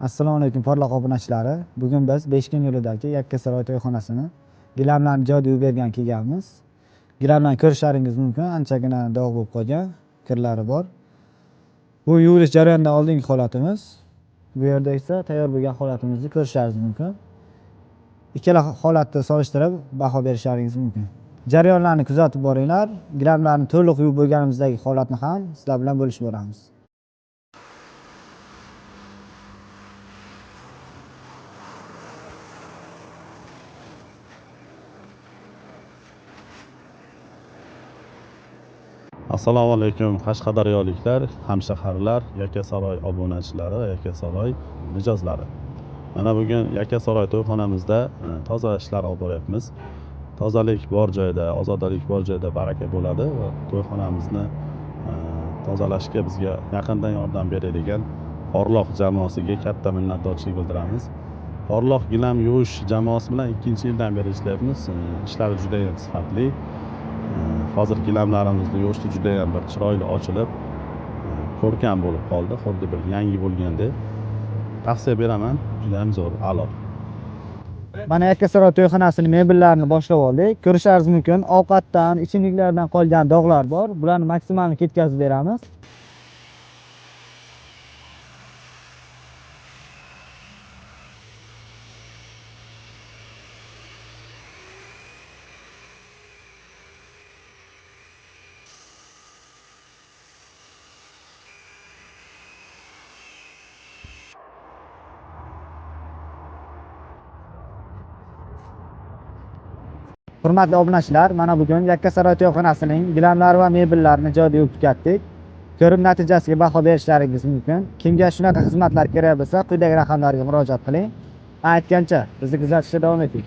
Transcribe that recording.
Assalomu alaykum porloq obunachilari. Bugun biz Beshkent yo'lidagi Yakkasaroy to'yxonasini gilamlarni ijod yuvib bergan kelganmiz. Gilamlarni ko'rishlaringiz mumkin, anchagina dog' bo'lib qolgan, kirlari bor. Bu yuvilish jarayonidan oldingi holatimiz. Bu yerda esa tayyor bo'lgan holatimizni ko'rishlaringiz mumkin. Ikkala holatni solishtirib baho berishlaringiz mumkin. Jarayonlarni kuzatib boringlar. Gilamlarni to'liq yuvib bo'lganimizdagi holatni ham sizlar bilan bo'lishib boramiz. Assalomu alaykum Qashqadaryoliklar, hamshaharlar, Yakkasaroy obunachilari, Yakkasaroy mijozlari. Mana bugun Yakkasaroy to'yxonamizda toza ishlar olib boryapmiz. Tozalik bor joyda, ozodalik bor joyda baraka bo'ladi va to'yxonamizni tozalashga bizga yaqindan yordam beradigan Porloq jamoasiga katta minnatdorchilik bildiramiz. Porloq gilam yuvish jamoasi bilan 2-yildan beri ishlayapmiz. Ishlari juda ham sifatli. Hozir gilamlarimizni yuvishda juda ham bir chiroyli ochilib, ko'rkam bo'lib qoldi, xuddi bir yangi bo'lgandek. Tavsiya beraman, juda ham zo'r, a'lo. Mana Yakkasaroy to'yxonasining mebellarini boshlab oldik. Ko'rishlaringiz mumkin, ovqatdan, ichimliklardan qolgan dog'lar bor. Bularni maksimalni ketkazib beramiz. Hurmatli obunachilar, mana bugun Yakkasaroy to'yxonasining gilamlari va mebellarini joyida yuvib tugatdik. Ko'rib natijasiga baho berishlaringiz mumkin. Kimga shunaqa xizmatlar kerak bo'lsa, quyidagi raqamlarga murojaat qiling. Aytgancha, bizni kuzatishda davom eting.